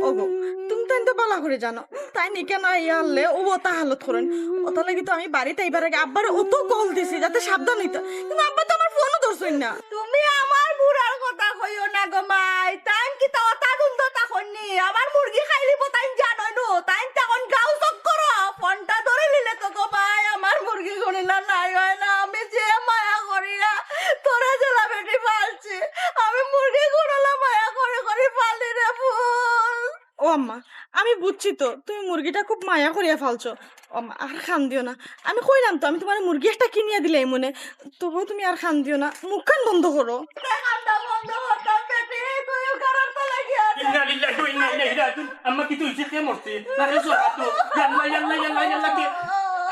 ওগো তুমি তো এনতে বালা করে জানো তাই নিকে না ইয়ালে ও ওটা হালত করেন ওটা লাগি তো আমি বাড়িতে এইবার আগে আব্বার অত কল দিছি যাতে সাবধান হইতো কিন্তু আব্বা তো আমার ফোনও ধরছই না। তুমি আমার বুড়ার কথা কইও না গো মাই তাই কি তা অতা দুন্দা তা কইনি আমার মুরগি খাইলিব তাই জানোই নো তাই তখন গাও চক করো ফোনটা ধরে নিলে তো গো মাই আমার মুরগি গনিলা নাই হয় না আমি যে মায়া করি না তোরা জেলা বেটি পালছি আমি মুরগি গনলা মায়া করে করে পালি রে ফুল। ও আম্মা আমি বুঝছি তো তুমি মুরগিটা খুব মায়া করিয়া ফালছো। ও আম্মা আর খান দিও না আমি কইলাম তো আমি তোমার মুরগি একটা কিনিয়া দিলে মনে তবুও তুমি আর খান দিও না মুখ খান বন্ধ করো। কান্দা বন্ধ হতাম বেটি কইও কারার তো লাগিয়া ইন্না লিল্লাহি ওয়া ইন্না ইলাইহি রাজিউন আম্মা কি তুই কে মরছে না রে সোহাতো ইয়াল্লা ইয়াল্লা ইয়াল্লা ইয়াল্লা কি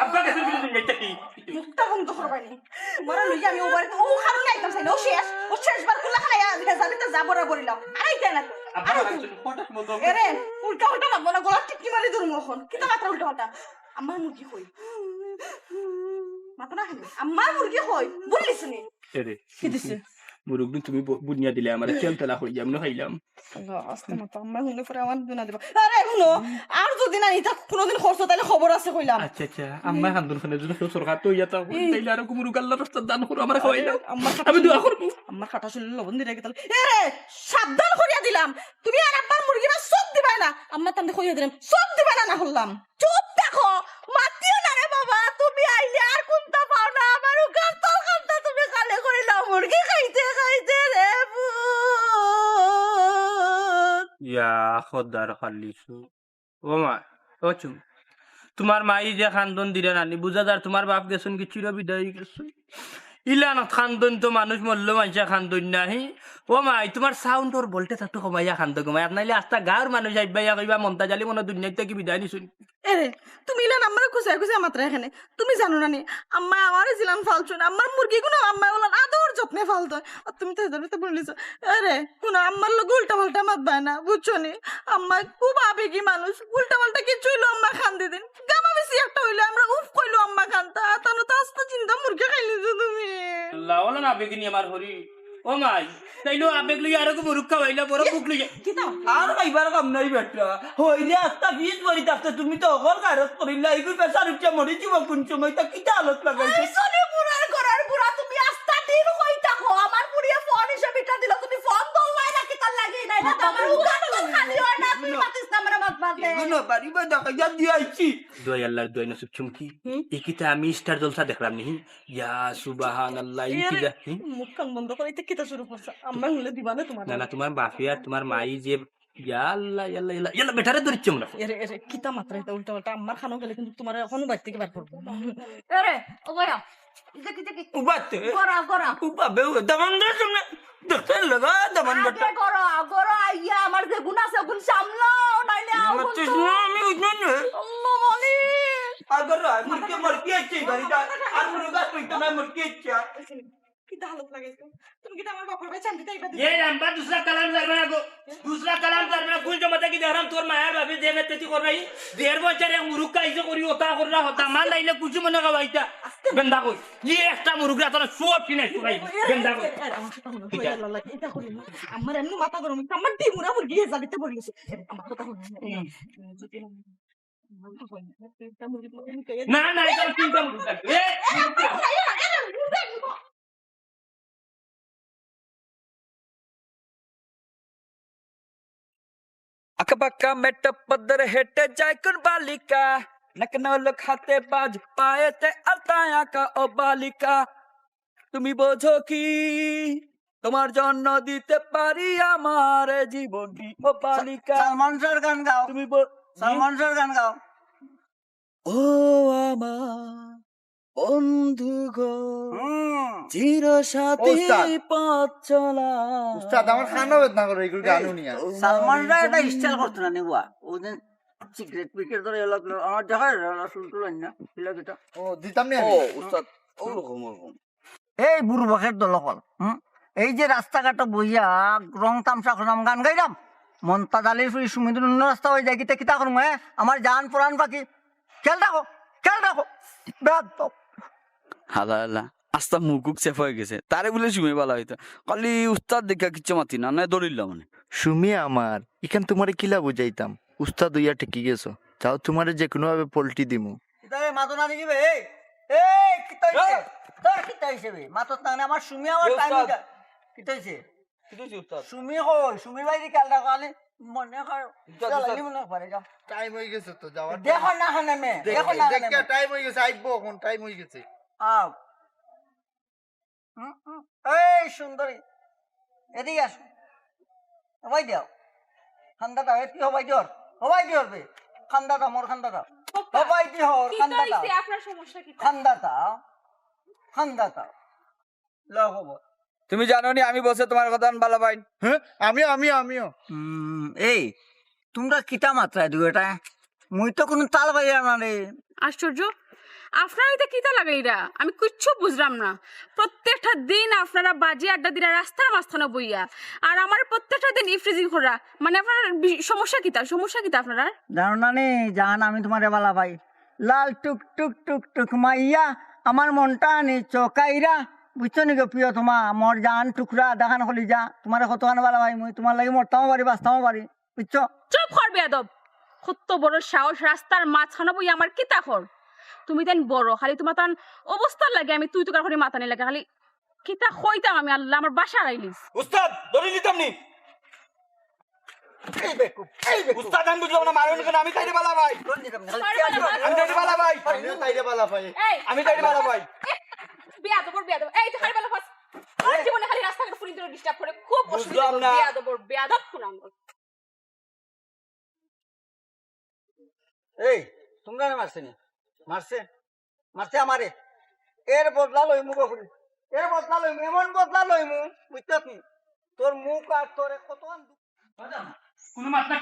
আব্বা কাছে বিলে দিন যাইতা কি মুখটা বন্ধ করবানি তোমার লইয়া আমি ও বাড়িতে ও খান নাইতাম চাই ও শেষ বার কুলা খাইয়া ভেজালি তো যাবরা বলিলাম আইতে না তো আব্বা কাছে ফটো মতো এরে উল্টা উল্টা না মনে গলা টিকি মারি ধরমু এখন কিতা মাত্রা উল্টা উল্টা আমার মুরগি কই মাথা না খালি আমার মুরগি কই বলিস নি এরে কি দিছে মুরগি তুমি বুনিয়া দিলে আমার তেল তেলা হই যাম না খাইলাম আল্লাহ আস্তে মাথা আমার হুনে পরে আমার দুনা দেব আরে হুনো আর যদি না এটা কোনদিন খরচ তাইলে খবর আছে কইলাম। আচ্ছা আচ্ছা আম্মা হান্দুর ফোনে যদি সরকার তো ইয়াতা তাইলে আর মুরগি আল্লাহর রাস্তা দান করো আমার খাওয়াইলাম আমি দোয়া করব আমার খাটা শুনলে লবণ দিয়ে গেতাল এরে সাবধান করিয়া দিলাম তুমি আর আব্বার মুরগিরা সব দিবা না আম্মা তান্তে কইয়া দিলাম সব দিবা না না হলাম চুপ দেখো মাতিও না রে বাবা তুমি আইলে আর কোনটা পাও না আমার উগার তরকারটা তুমি কালে করিলা মুরগি খাইতে খাইতে রে ফুল। ইয়া খোদার খালিসু ও মা ও চুম তোমার মাই যে খান্দন দিলে নানি বুঝা যার তোমার বাপ গেছেন কি চির বিদায় গেছে ইলান খান্দন তো মানুষ মরলো মানুষের খান্দন নাহি ও মাই তোমার সাউন্ডর বলতে থাকতো কমাইয়া খান্দ কমাই আপনাইলে আস্তা গাঁর মানুষ আইবাইয়া কইবা মমতা জালি মনে দুনিয়াতে কি বিদায় নিছুন এরে তুমি ইলান আমার খুশি খুশি মাত্রা এখানে তুমি জানো না নি আম্মা আমারে জিলান ফালছো না আমার মুরগিগুলো আম্মা বলেন আদর যত্নে ফালতো আর তুমি তো এদের বলিস আরে কোন আম্মার লোক উল্টা পাল্টা মাত বায় না বুঝছো নি আম্মা খুব আবেগী মানুষ উল্টা পাল্টা কিছু হইলো আম্মা খান দিদিন গামা বেশি একটা হইলো আমরা উফ কইলো আম্মা খানতা তানো তো আস্তে চিন্তা মুরগি খাইলিছো তুমি আল্লাহ ওলা না বেগিনি আমার হরি ও মাই তাইলো আবেগ লই আরো মুরুক খাওয়াইলা বড় বুক লই কি দাও আর খাইবার কাম নাই বেটা হইলে আস্তা বিষ মরি তাতে তুমি তো অকল কারত করিলা এইগুলো পেশার উচ্চা মরি যাব কোন সময় তা কিটা আলত লাগাইছে সোনে বুড়ার ঘরের বুড়া তুমি আস্তা দিন কই থাকো আমার বুড়িয়া ফোন এসে বিটা দিল তুমি ফোন দলাই রাখি তার লাগি নাই না আমার উগার তো খালি হয় না তুমি মাতিস না আমার মাত বাদে এগুলো বাড়িবা দেখাইয়া দিয়ে আইছি দোয়া আল্লাহর দোয়া নসিব চুমকি একিটা আমি স্টার জলসা দেখলাম নি ইয়া সুবহানাল্লাহ ইকিটা মুখ কান বন্ধ করে এটা কিতা শুরু করছ আম্মা হলে দিবা না তোমার না না তোমার বাপি আর তোমার মাই যে ইয়া আল্লাহ ইয়াল্লাহ ইয়াল্লাহ ইয়াল্লাহ বেটারে ধরিচ্ছম না এরে এরে কিতা মাত্রা এটা উল্টা পাল্টা আম্মার খানো গেলে কিন্তু তোমার এখনো বাইরে থেকে বার করবো আরে ও গয়া দেখি দেখি উবাতে গরা গরা উবাবে দমন্দর সামনে দেখতে লাগা দমন্দরটা আগে গরা গরা আইয়া আমার যে গুণ আছে গুণ সামলাও নাইলে আমার তো আমি উঠন আল্লাহ মালি আগর মুরকে মরকি আছে গাড়িটা আর মুরগা কইতো না মরকি আছে কিতা হালত লাগাইছো তুমি কিতা আমার বাপের ভাই চান্দিতে আইবা ये नंबर दूसरा कलाम कर रहा को दूसरा कलाम कर रहा कुल जो मत की दहराम तोर माया बाबे दे में तेती कर रही देर बचारे मुरुक का इसे करी होता कर रहा होता मान लाइले कुछ मन का वाइता गंदा को ये एक्स्ट्रा मुरुक रा तो सोप की नहीं सुनाई गंदा को আমার কথা হলো কই আল্লাহ এটা করি না আমার এমনি মাথা গরম আমার দি মুরা মুরগি হে যাবিতে পড়ে গেছে আমার কথা হলো ना ना এটা চিন্তা মুরুক এ अकबक्का मेट पदर हेटे जायकुन बालिका नकनल खाते बाज पाए ते अताया का ओ बालिका তুমি বোঝো কি তোমার জন্য দিতে পারি আমার জীবনটি ও বালিকা সালমান স্যার গান গাও তুমি সালমান স্যার গান গাও ও আমার বন্ধু গো চির সাথী পথ চলা উস্তাদ আমার খানো বেদনা করে এগুলো গানও নিয়ে সালমান স্যার এটা স্টাইল করতে না নেওয়া ওদিন সিগারেট পিকেট ধরে এলো আমার দেখা শুনতে না এটা ও দিতাম না ও উস্তাদ ওরকম ওরকম এই বুড়ো বকের দলকল এই যে রাস্তাঘাটে বইয়া রং তামসা করলাম গান গাইলাম মন্তা জালির ফুরি সুমিদুর অন্য রাস্তা হয়ে যায় কিতা কিতা করুম আমার জান পুরান পাখি খেয়াল রাখো ব্যাগ তো হালা হালা আস্তা মুকুক চেফ হয়ে গেছে তারে বলে শুমে বলা হইতো কালি উস্তাদ দেখা কিচ্ছু মাতি না না দৌড়িল মানে সুমি আমার এখান তোমারে কিলা বুঝাইতাম উস্তাদ হইয়া ঠিকই গেছো যাও তোমারে যে কোনো ভাবে পল্টি দিমু কিতাবে মাতো না দেখিবে এই কিতাইছে তোর কিতাইছে বে মাতত না আমার সুমি আমার টাইম কিতাইছে সুমি কই সুমির বাইরে কালটা কালে মনে কর চালালি মনে পারে যাও টাইম হয়ে গেছে তো যাওয়ার দেখো না হানে মে দেখো না হানে মে টাইম হয়ে গেছে আইবো এখন টাইম হয়ে গেছে আও এই সুন্দরী এদিকে আসো হবাই দিও খান্দাটা এতি হবাই দিওর বে খান্দাটা মোর খান্দাটা হবাই দি হর খান্দাটা আপনার সমস্যা কি খান্দাটা লও হবো তুমি জানো নি আমি বসে তোমার কথা ভালো পাই হ্যাঁ আমিও এই তোমরা কিতা মাত্রায় দুইটা মুই তো কোনো তাল বাইরা না রে আশ্চর্য আপনারা এটা কিতা লাগাইরা আমি কিচ্ছু বুঝলাম না প্রত্যেকটা দিন আপনারা বাজি আড্ডা দিরা রাস্তার মাঝখানে বইয়া আর আমার প্রত্যেকটা দিন ইফ্রিজিং করা মানে আপনার সমস্যা কিতা আপনারা জানো না নে জান আমি তোমারে বালা ভাই লাল টুক টুক টুক টুক মাইয়া আমার মনটা নি চকাইরা বুঝছো নি গো প্রিয় তোমা মোর জান টুকরা দেখান হলি যা তোমারে কতখান বালা ভাই মুই তোমার লাগি মরতামও পারি বাঁচতামও পারি বুঝছো চুপ কর বেয়াদব কত বড় সাহস রাস্তার মাঝখানে বইয়া আমার কিতা কর তুমি তেন বড় খালি তোমার তান অবস্থার লাগে আমি তুই তুকার করে মাথা নিয়ে লাগে খালি কিতা কইতাম আমি আল্লাহ আমার বাসা আইলিস উস্তাদ ধরে নিতাম নি উস্তাদ আমি বুঝলাম না মারুন কেন আমি তাইরে বালা ভাই আমি তাইরে বালা ভাই আমিও তাইরে বালা ভাই আমি তাইরে বালা ভাই বেয়াদব এই তো খালি বলা ফাস আর জীবনে খালি রাস্তাঘাট ফুরিন ধরে ডিস্টার্ব করে খুব অসুবিধা বুঝলাম না। বেয়াদব শুনাম এই তোমরা মারছে নি মারছে আমারে এর বদলা লইমু গফুরি এর বদলা লইমু এমন বদলা লইমু বুঝতে আপনি তোর মুখ আর তোর কতক্ষণ কোনো মাত্রা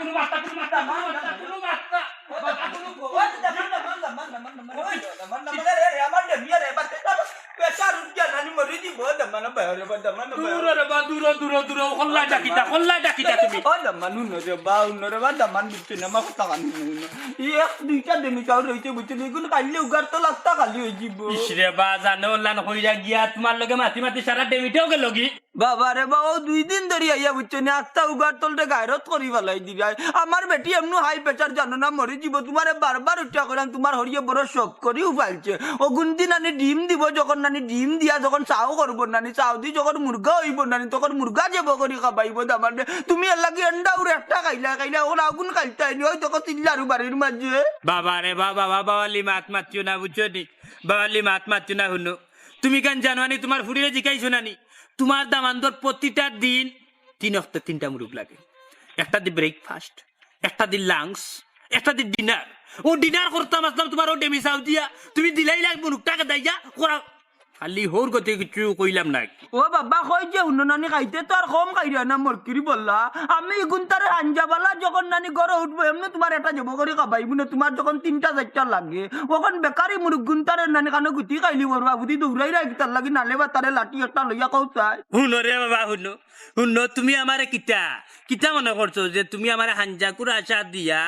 দূর হল্লা ডাকিতা তুমি ইসরে বা জানো লান হইরা গিয়া তোমার লগে মাতি সারা ডেমিটেও গেল কি বাবা রে বাবা 2 দিন ধরে আইয়া বুঝছো না আস্তা উগার তলতে গায়রত করি ফেলাই দিবি আমার বেটি এমনি হাই প্রেসার জানো না মরে যাব তোমারে বারবার উঠা করাম তোমার হরিয়ে বড় শখ করিও ফালছে ও গুনতি নানি ডিম দিব যখন নানি ডিম দিয়া যখন চাও করবো নানি চাও দি যখন মুরগা হইব নানি তখন মুরগা যাব করি খাবাইব দামার তুমি এর লাগি এন্ডা উড়ে একটা খাইলা ওরা আগুন খাইতে আইনি ওই তখন চিল্লারু বাড়ির মাঝে বাবা রে বাবা বাবালি মাত মাতিও না বুঝছো নি বাবালি মাত মাতিও না শুনো তুমি কেন জানোয়ানি তোমার ফুরিয়ে জিকাইছো নানি তোমার দামান্দর প্রতিটা দিন 3 অক্ট 3টা মুরুগ লাগে একটা দি ব্রেকফাস্ট একটা দি লাঞ্চ একটা দি ডিনার ও ডিনার করতাম আসলাম তোমার ও ডেমি সাউ দিয়া তুমি দিলাই লাগ মুরুগটাকে দাইয়া করা খালি হোর গতি কিছু কইলাম না ও বাবা কই যে উন্ন নানি খাইতে তো আর কম খাইরা না মরকিরি বললা আমি গুনতার হাঞ্জাবালা যখন নানি ঘরে উঠবো এমনি তোমার একটা জব করে খাবাইব না তোমার যখন 3টা 4টা লাগে ওখন বেকারি মুরগ গুনতারের নানি কানে গুতি খাইলি বড় বুদ্ধি দৌড়াই রাখি তার লাগি নালে বা তারে লাঠি একটা লইয়া কৌতাই শুনো রে বাবা শুনো তুমি আমারে কিতা মনে করছো যে তুমি আমারে হাঞ্জা কুড়া আশা দিয়া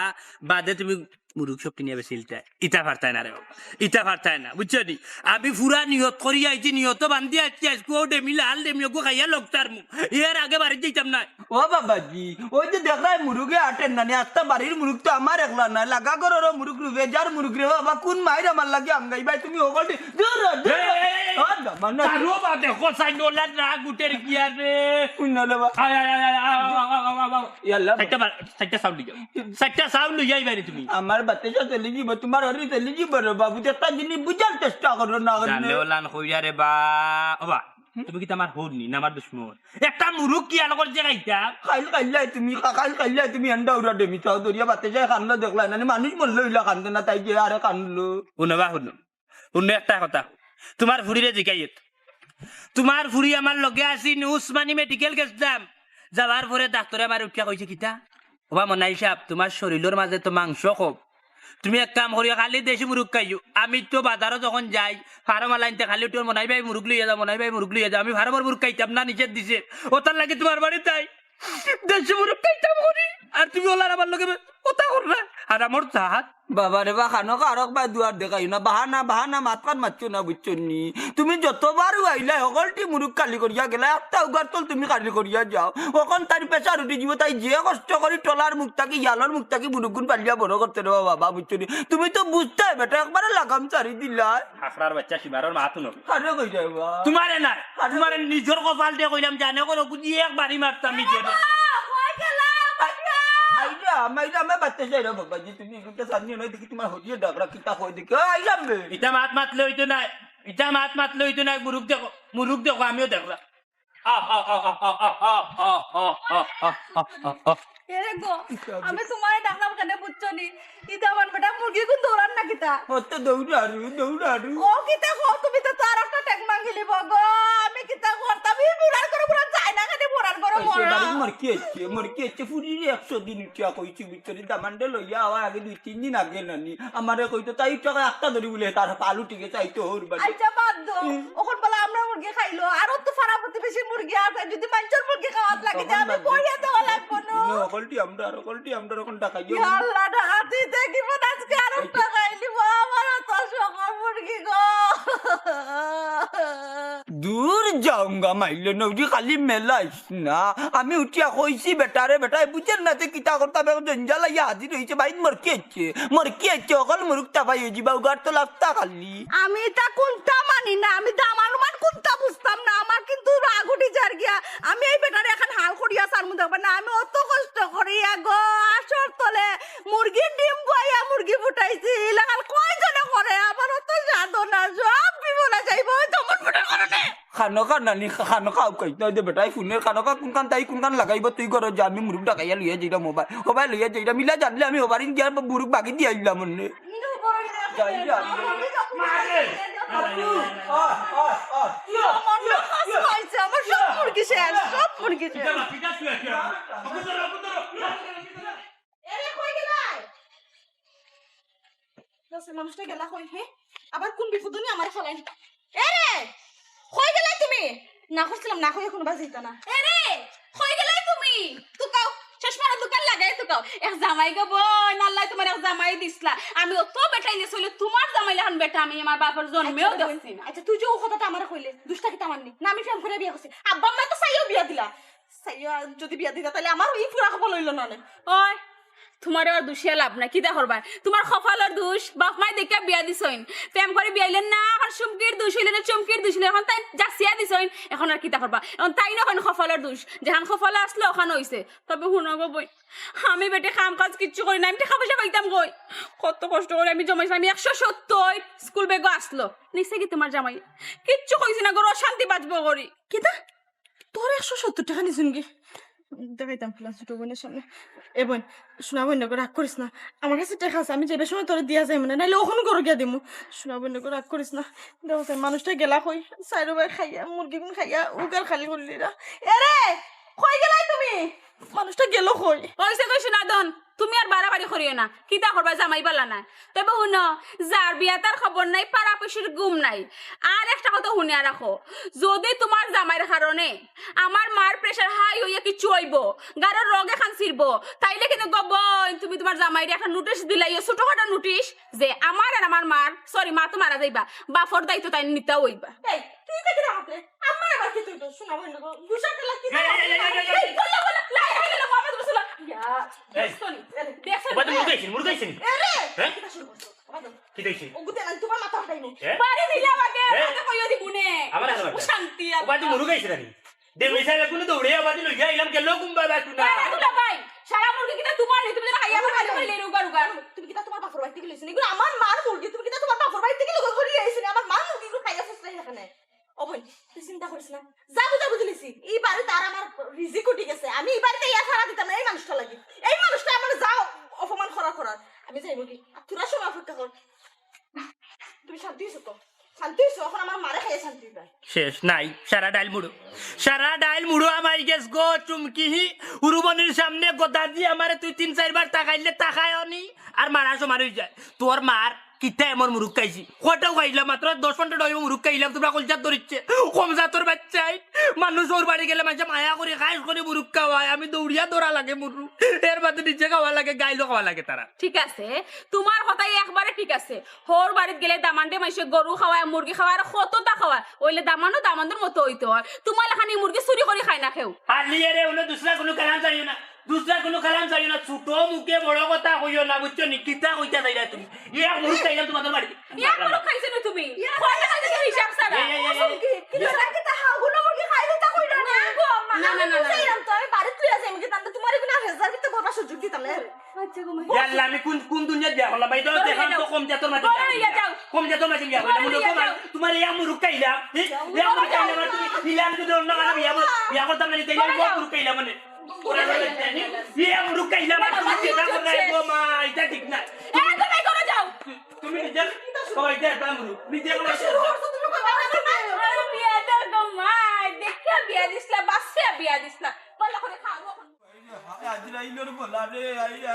বাদে তুমি মুরুগ সব কিনিয়া বেশিলটা ইটা ফারতায় না রে বাবা ইটা ফারতায় না বুঝছো নি আমি পুরা নিয়ত করি আইছি নিয়ত বান্ধি আইছি আজকে ও ডেমি লাল ডেমি ওকে খাইয়া লোকটার মুখ এর আগে বাড়ি যেতাম না ও বাবাজি ওই যে দেখাই মুরুগে আটেন নানি আস্তা বাড়ির মুরুগ তো আমার একলা না লাগা করর মুরুগ রুবে যার মুরুগ রে বাবা কোন মাইর আমার লাগে আমগাই ভাই তুমি ওগলটি দূর মানে তারও বাদে কোসাই নোলার রাগ উঠের গিয়া রে উন্নলে বা আয় ইয়াল্লা সাইটটা সাউন্ড লই যাই বাইরে তুমি আমার বাচ্চা চলে যাব তোমার হরি চলে যাব রে বাবু একটা জিনিস বুঝার চেষ্টা করো না জানে ওলান কইয়া রে বা ওবা তুমি কি আমার হরনি না আমার দুশ্মন একটা মুরুগ কি আলো করে জায়গাইতা খাইলাই তুমি এন্ডা উড়া দেমি চাও দরিয়া বাতে যায় কান্না দেখলা না মানুষ মরলো ইলা কান্দে না তাই যে আরে কান্দলো শুনবা শুনো একটা কথা তোমার ফুরিরে জিকাইত তোমার ফুরি আমার লগে আসি উসমানী মেডিকেল গেছলাম যাবার পরে ডাক্তারে আমার উঠিয়া কইছে কিতা ওবা মনাই সাহেব তোমার শরীরের মাঝে তো মাংস খুব তুমি এক কাম করিয়া খালি দেশি মুরুগ খাইও আমি তো বাজারও যখন যাই ফার্ম আলাইনতে খালি তোর মনাই ভাই মুরুগ লইয়া যাও আমি ফার্মের মুরুগ খাইতাম না নিষেধ দিছে ওটার লাগে তোমার বাড়ি তাই দেশি মুরুগ খাইতাম করি আর তুমি ওলার আমার লগে কথা করলে আর আমার চাহাত বাবা রে বা খানো কারক বা দুয়ার দেখাই না বাহানা বাহানা মাতকান মারছো না বুঝছো নি তুমি যতবার আইলা সকলটি মুরুখ খালি করিয়া গেলা একটা উগার তল তুমি খালি করিয়া যাও ওখন তার পেশা উঠে যাব তাই যে কষ্ট করি টলার মুখটাকে ইয়ালোর মুখটাকে মুরুগুন পালিয়া বড় করতে রে বাবা বুঝছো নি তুমি তো বুঝতে বেটা একবারে লাগাম চারি দিলা হাকড়ার বাচ্চা শিবারর মাথু নবি কারে কই যাইবা তোমারে না তোমারে নিজের কপাল দিয়ে কইলাম জানে কোনো কুদি এক বাড়ি মারতাম নিজের আইরা আমি বাচ্চা যাইরা বাবা জি তুমি এগুলো সামনে নয় দেখি তোমার হদিয়ে ডাকরা কিতা কই দেখি আইলাম বে ইটা মাত মাতলে হইতো নাই ইটা মাত মাতলে হইতো নাই মুরুখ দেখো আমিও দেখলাম এরে গো আমি তোমার ডাকলাম কেন বুঝছো নি ইদা আমার বেটা মুরগি কোন দৌড়ান না কিতা হতে দৌড়ারু ও কিতা কো তুমি তো তার একটা টেক মাঙ্গিলি গো আমি কিতা করতাম এই বুড়ার করে বুড়া চাই না খালি বুড়ার করে মরা মরকি এসে ফুরি 100 দিন উঠিয়া কইছি ভিতরে দামান্ডে লইয়া আবার আগে 2-3 দিন আগে নানি আমারে কইতো তাই টাকা একটা ধরি বলে তার আলু টিকে চাইতো ওর বাড়ি আচ্ছা বাদ দো ওখন বলা আমরা মুরগি খাইলো আর তো ফারা প্রতিবেশী মুরগি আছে যদি মানুষের মুরগি খাওয়াত লাগে যে আমি পড়িয়া দেওয়া লাগবো না অকলটি আমরা এখন টাকা দিও আল্লাহ ডাকাতি দেখি মন আজকে আর টাকা আইলি আমার তো সকল মুরগি গো দূর যাওঙ্গা মাইলে নৌজি খালি মেলাইস না আমি উঠিয়া কইছি বেটারে বেটা বুঝেন না যে কিতা করতা বে জঞ্জাল ইয়া হাজির হইছে ভাই মরকি এচ্ছে অকল মুরুকটা ভাই জিবা উগার তো লাফতা খালি আমি তা কোনটা মানি না আমি দামানুমান কোনটা বুঝতাম না আমার কিন্তু রাগ উঠি যার গিয়া আমি এই বেটারে এখন হাল করিয়া সার মু দেখব না আমি অত কষ্ট করিয়া গো আসর তলে মুরগি ডিম বইয়া মুরগি ফুটাইছি লাগাল কয়জনে করে আমার অত সাধনা সব বিমলা যাইব তোমার বেটার কারণে খানকা নানি খানকা কই না দে বেটাই ফোনের খানকা কোনখান তাই কোনখান লাগাইব তুই ঘর যা আমি মুরুক ডাকাইয়া লইয়া যাইরা মোবাইল লইয়া যাইরা মিলা জানলে আমি ওবারিন গিয়া মুরুক বাকি দিয়ে আইলাম মনে আমার সব মুরগি শেষ সব মুরগি শেষ মানুষটা গেলা কই হে আবার কোন বিপদ নিয়ে আমার ফেলাই এরে কই গেলাই তুমি না করছিলাম না কই এখন বাজিত না এরে কই গেলাই তুমি তুকাও চশমার দোকান লাগাই তুকাও এক জামাই গো বোন আল্লাহ তোমার এক জামাই দিছলা আমি অত বেটাই নিছলে তোমার জামাই লাহান বেটা আমি আমার বাপের জন্মেও দেখছি না আচ্ছা তুই যে ও কথাটা আমার কইলে দুষ্টা কি তামাননি না আমি ফ্যান করে বিয়া করছি আব্বা মা তো সাইও বিয়া দিলা সাইয়া যদি বিয়া দিতা তাহলে আমার ই পুরা খবর লইল না ওই তোমার আর দুষিয়া লাভ নাই কিতা করবা তোমার কপালের দোষ বাপ মাই দেখে বিয়া দিছইন প্রেম করে বিয়াইলেন না আর চুমকির দোষ হইলেন চুমকির দোষ হইলেন এখন তাই জাসিয়া দিছইন এখন আর কিতা করবা এখন তাই না এখন কপালের দোষ যেখান কপালে আসলো ওখানে হইছে তবে শুনো গো বই আমি বেটে কাম কাজ কিচ্ছু করি না আমি টাকা পয়সা পাইতাম গই কত কষ্ট করে আমি জমাইছিলাম 170 স্কুল বেগও আসলো নিশ্চয় কি তোমার জামাই কিচ্ছু কইছি না গো শান্তি বাঁচবো করি কিতা তোর 170 টাকা নিছুন কি দেখাইতাম ফেলা ছোট বোনের সামনে এ বোন শোনা বোন রাগ করিস না আমার কাছে টাকা আছে আমি যাবে সময় তোর দিয়া যাই মানে নাইলে ওখানে করে গিয়া দিমু শোনা বোন রাগ করিস না দেখো মানুষটা গেলা কই সাইরো ভাই খাইয়া মুরগি গুন খাইয়া উগার খালি করলি না এরে কই গেলাই তুমি মানুষটা গেল কই হইছে কই শোনাদন তুমি আর বাড়াবাড়ি করিও না কিতা করবা জামাই বালা না তবে শুনো যার বিয়া তার খবর নাই পাড়া পয়সার গুম নাই আর একটা কথা শুনিয়া রাখো যদি তোমার জামাইয়ের কারণে আমার মার প্রেসার হাই হইয়া কিছু হইব গাড়ির রোগে খান ছিড়ব তাইলে কিন্তু গবন তুমি তোমার জামাইরে একটা নোটিশ দিলাই ছোটখাটো নোটিশ যে আমার আর আমার মার সরি মা তো মারা যাইবা বাপর দায়িত্ব তাই নিতে হইবা এই তুই কাকে রাখতে আমার আবার কি তুই তো শোনা বোন দুশা টাকা কি এই বলা বলা লাই হইলে না বাবা তুমি শুলা ইয়া দেখছনি দেখছনি বাদ মুরগাইছেন এরে হ্যাঁ কিটা শুরু করছো কি দেখছি ও গুতে না তোমার মাথা ফাটাই নে পারে দিলা আগে আগে কইও দিবুনে আমার হাতে বাটা। শান্তি বাদ মুরগাইছেন আমি দে মিসাইলে কোন দৌড়ে বাদি লইয়া আইলাম কেন কুম্বা বাটু না তুলা ভাই সারা মুরগি কিটা তোমার নেই তুমি যেন খাইয়া খালি কইলে উগার উগার তুমি কিটা তোমার বাপর বাড়ি থেকে লইছ এগুলো আমার মার মুরগি তুমি কিটা তোমার বাপর বাড়ি থেকে লগা করি আইছ আমার মার মুরগি গুলো খাইয়া ফুসলাই এখানে ও বোন তুই চিন্তা করিস না যাবো দিলিছি এই বাড়ি তার আমার রিজিক উঠে গেছে আমি এই বাড়িতে ইয়া ছাড়া দিতাম না এই মানুষটা লাগি এই মানুষটা আমার যাও অপমান করার আমি যাইব কি আর তোরা সময় অপেক্ষা কর তুমি শান্তি হইছো তো শান্তি হইছো এখন আমার মারে খাইয়া শান্তি পায় শেষ নাই সারা ডাইল মুড়ো আমাই গেছ গো চুমকি উরুবনির সামনে গোদা দিয়ে আমারে তুই 3-4 বার তাকাইলে তাকায়নি আর মারা সমান হয়ে যায় তোর মার কিতা এমন মুরুখ খাইছি কটাও খাইলাম মাত্র 10 ঘন্টা মুরুখ খাইলাম তোমরা কলজাত ধরিচ্ছে কম জাতর বাচ্চাই মানুষ ওর বাড়ি গেলে মানুষ মায়া করে খাইস করে মুরুখ খাওয়ায় আমি দৌড়িয়া দৌড়া লাগে মুরু এর বাদে নিচে খাওয়া লাগে গাইলো খাওয়া লাগে তারা ঠিক আছে তোমার কথাই একবারে ঠিক আছে হোর বাড়িত গেলে দামান্ডে মাইসে গরু খাওয়ায় মুরগি খাওয়ায় আর কতটা খাওয়ায় ওইলে দামানও দামানদের মতো হইতে হয় তোমার এখানে মুরগি চুরি করে খাই না খেও হালিয়ে রে ওনে দুসরা কোনো কালাম চাইও না দুসরা কোনো কালাম চাইও না ছোট মুখে বড় কথা কইও না বুঝছো নি কিতা কইতা যাইরা তুমি ইয়া মুরুখ খাইলাম তোমাদের বাড়িতে ইয়া মুরগ খাইছে না তুমি কয়টা খাইছে হিসাব ছাড়া কিতা হাগুলো মুরগি খাইলে তা কইরা না না, না, না, না। সেইরাম তো আমি বাড়ি তুই আছে আমি কি তান্তে তোমার কোনো হেজার ভিতরে বড় সুযোগ দিতাম না আচ্ছা গো ইয়াল্লা আমি কোন দুনিয়া দিয়া হলাম ভাই তো দেখান তো কম জাতর মাঝে কম জাতর মাঝে বিয়া হইলাম মুরুখ তোমার ইয়া মুরুখ খাইলাম ইয়া মুরুখ খাইলাম তুমি ইলাম যদি অন্য কারণে বিয়া করতাম না তাইলে আমি মুরুখ খাইলাম মানে ইয়া মুরুখ খাইলাম কিতা করে গো মা এটা ঠিক না তুমি করে যাও তুমি নিজে সবাই দে বামরু নিজে করে বিয়া দাও গো মা দেখা বিয়া দিছলা বাসে বিয়া দিছলা বলা করে খাবো আজরাইলের বলা রে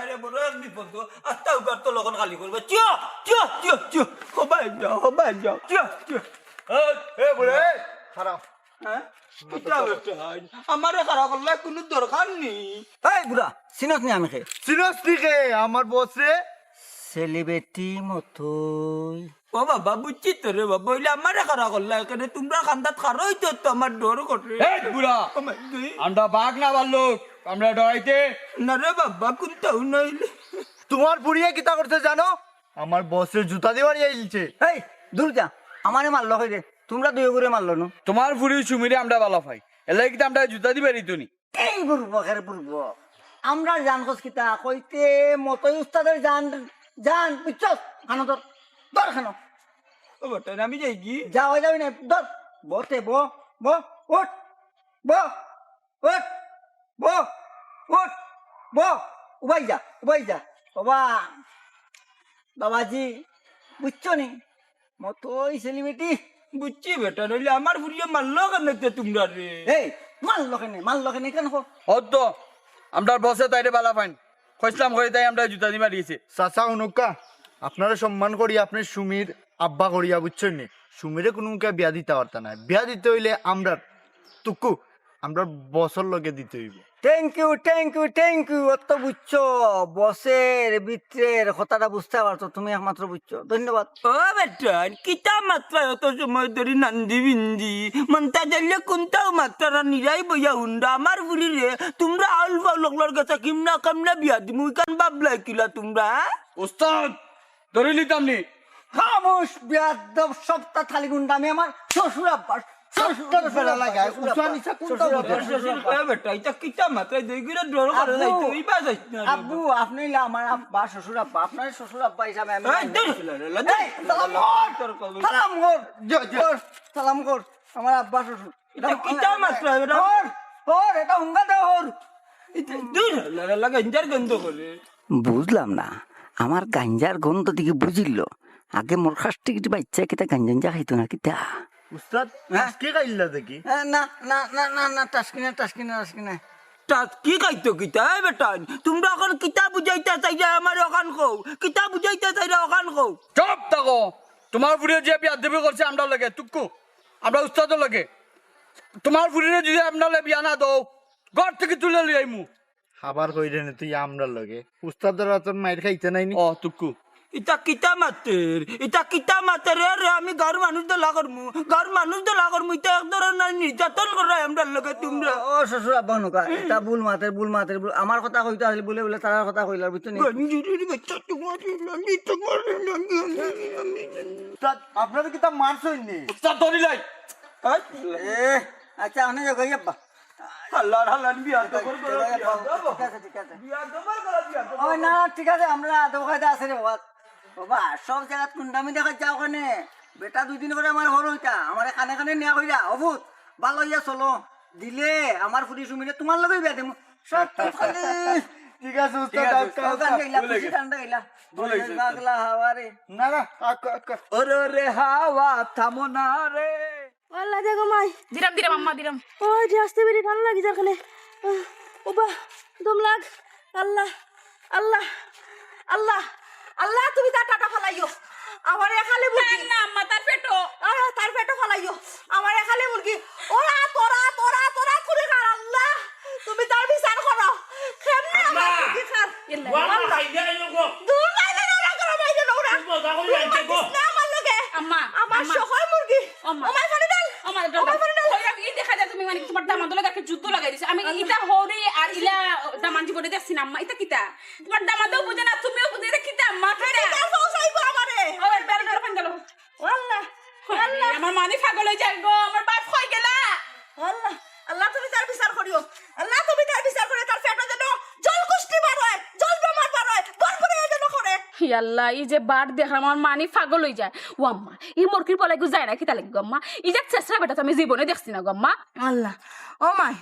আরে বড় এক বিপদ আস্তা উগার তো লগন খালি করবে চিও চিও চিও চিও হবাই যাও চিও চিও এ বুড়ে খারাপ হ্যাঁ কিতা হচ্ছে আমারে খারাপ করলে কোনো দরকার নেই এই বুড়া চিনত নি আমি চিনস দিকে আমার বস রে সেলিব্রিটি মতোই ও বাবা বুঝছি তো রে বাবা বইলে আমারে খারাপ করলে এখানে তোমরা খান্দাত খারোই তো আমার ডর করে এই বুড়া আমরা বাঘ না ভাল্লুক আমরা ডরাইতে না রে বাবা কোনটাও নইলে তোমার বুড়িয়ে কিতা করতে জানো আমার বসের জুতা দিবার আইলছে এই দূর যা আমারে মারলো কই রে তোমরা দুই করে মারলো না তোমার ফুরি সুমিরে আমরা ভালো পাই এলাই কি আমরা জুতা দিবে রিতুনি এই বুড়ব আমরা জান খোঁজ কিতা কইতে মতই উস্তাদের জান বুঝছস খানো তোর খানো ও বটা আমি যাই কি যা হয়ে যাবি না ধর বতে উঠ উবাই যা বাবা বাবাজি বুঝছো নি মতই সেলিব্রিটি বুঝছি বেটা নইলে আমার ফুরিয়ে মারলো কেন তোমরা রে এই মারলো কেন কেন হতো আমরা বসে তাইরে বালা পাইন কইসলাম করে তাই আমরা জুতা দিবা দিয়েছে চাচা অনুকা আপনারা সম্মান করি আপনি সুমির আব্বা করিয়া বুঝছেন নি সুমিরে কোনো মুখে বিয়া দিতে পারতা না বিয়া দিতে হইলে আমরা তুকু আমরা বছর লগে দিতে হইব থ্যাংক ইউ অত বুঝছো বসের ভিতরের কথাটা বুঝতে পারছো তুমি একমাত্র বুঝছো ধন্যবাদ ও বেটা কিতা মাত্রা অত সময় ধরে নান্দি বিন্দি মনটা দিলে কোনটাও মাত্রা নিরাই বইয়া হুন্ডা আমার ফুরি রে তোমরা আউল ফাউলর কাছে কামনা বিয়া দি মুই কান বাবলাই কিলা তোমরা ওস্তাদ ধরে লিতাম নি খামোশ বেয়াদব সপ্তাহ থালি গুন্ডা আমি আমার শ্বশুর আব্বা আব্বু আপনি আমার আব্বা শ্বশুর আব্বা আপনার শ্বশুর আব্বা হিসাবে আমি সালাম কর আমার আব্বা শ্বশুর এটা হুঙ্গা দেওয়ার বুঝলাম না আমার গাঞ্জার গন্ধ দিকে বুঝিল আগে মোর কাছ থেকে বাচ্চা কিতা গাঞ্জা খাইতো না কিতা উস্তাদ আজকে খাইলা দেখি না টাসকিনা কি খাইতো কিতা বেটা তোমরা এখন কিতা বুঝাইতে চাই আমার ওখান কও কিতা বুঝাইতে চাই ওখান কও চুপ থাকো তোমার ফুরিয়ে যে বিয়া দেবে করছে আমরা লাগে তুকু আমরা উস্তাদ লাগে তোমার ফুরিয়ে যদি আপনার বিয়া না দাও ঘর থেকে তুলে লিয়ে আইমু খাবার কইরে নে তুই আমরা লগে উস্তাদের তোর মাইর খাইতে নাইনি ও তুকু ইটা কিতা মাতের রে আমি ঘর মানুষ দলা করমু ইটা এক ধরনের নির্যাতন করে আমরা লগে তোমরা ও শ্বশুর আব্বা নকা এটা ভুল মাতের আমার কথা কইতে আসলে বলে তার কথা কইলার বুঝছো নি উস্তাদ আপনারা কি তা মারছই নি উস্তাদ ধরি লাই আচ্ছা অনেক যাই আব্বা আল্লাহ বিয়া না ঠিক আছে আমরা দোকানে আছে রে বাবা সব জায়গা কুন্ডামি দেখা যাও কানে বেটা 2 দিন করে আমার হর হইতা আমার কানে নেওয়া হইরা অবুত ভালো হইয়া চলো দিলে আমার ফুটি সুমিরে তোমার লগেই বিয়া দেবো সব ঠিক আছে উস্তাদ ঠান্ডা গেলা বাগলা হাওয়া রে না ওরে হাওয়া থামো না রে আল্লাহ দেখো মাই দিরাম আম্মা দিরাম ওই যে আসতে বেরি ভালো লাগে যার খানে ওবা দম লাগ আল্লাহ আল্লাহ আল্লাহ আল্লাহ তুমি তার টাকা ফলাইও না আম্মা তার পেটো তার পেটে ফলাইও আমার খালি মুরগি ওরা তোরা তোরা তোরা করে খার আল্লাহ তুমি তার বিচার করো কেমনে আমার মুরগি খার দূর বাইরে নোরা করো বাইরে নোরা না আমার লগে আম্মা আমার সকল মুরগি আম্মা। আমার ফাড়ি ডাল আমার আমার ফাড়ি ডাল এই দেখা যায় তুমি মানে তোমার দামাদলে গাকে যুদ্ধ লাগাই দিছে আমি ইটা হরি আর ইলা দামান জীবনে দেখছি না আম্মা এটা কিতা তোমার দামাদও বুঝে না তুমিও বুঝে এটা কিতা আম্মা কিতা এটা পৌঁছাইবো আমারে ও বের বের পান গেল আল্লাহ আল্লাহ আমার মানি পাগল হয়ে যায় গো আমার বাপ কই গেলা আল্লাহ আল্লাহ তুমি তার বিচার করিও আল্লাহ তুমি তার বিচার করে তার পেটে যেন জল কুষ্টি বার হয় জল বেমার বার হয় ভরপুরে যেন করে হি আল্লাহ এই যে বার দেখলাম আমার মানি পাগল হয়ে যায় ও আম্মা এই মুরগির পলাই গো যায় না কিতা লাগবে আম্মা এই যে চেষ্টা বেটা তো আমি জীবনে দেখছি না গো আম্মা আল্লাহ ও মাই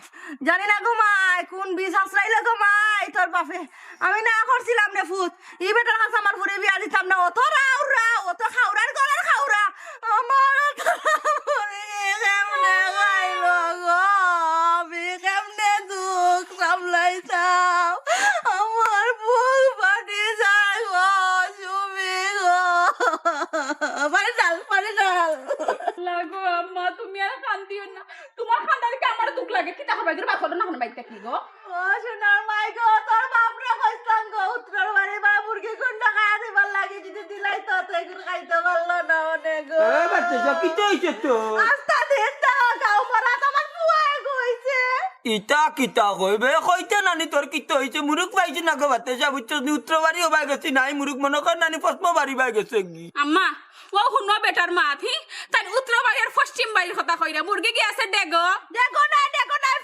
জানি না গো মাই কোন বিষ আশ্রাইলে গো মাই তোর বাপে আমি না করছিলাম রে ফুট ই বেটার কাছে আমার ঘুরে বিয়া দিতাম না অত রাউরা অত খাউরার গলার খাউরা আমার কেমনে গাইলো গো আমি কেমনে দুঃখ সামলাইতাম আমার বুক ফাটি যায় গো চুমি গো পানি ডাল লাগো আম্মা তুমি আর কান্দিও না তোমার কান্দালে কি আমার দুঃখ লাগে কিতা হবে তোর বাপ না কোন বাইতে কি গো ও সোনার মাই গো তোর বাপরে কইতাম গো উত্তর বাড়ি বা মুরগি কোনটা খাইয়া দিবার লাগে যদি দিলাই তো এগুলো খাইতে পারলো না অনেক গো বাচ্চা কি হইছে তো আস্তা দিন দাও গাও মরা তোমার বুয়াই কইছে ইটা কিতা কইবে কইতে নানি তোর কিতা হইছে মুরুক পাইছি না গো বাচ্চা বুঝছো নি উত্তর বাড়ি হবাই গেছি নাই মুরুক মনে কর নানি পশ্চিম বাড়ি বাই গেছে কি আম্মা ও হুনো বেটার মা থি তাই উত্তর বাড়ির পশ্চিম বাড়ির কথা কইরা মুরগি কি আছে ডেগো দেখো না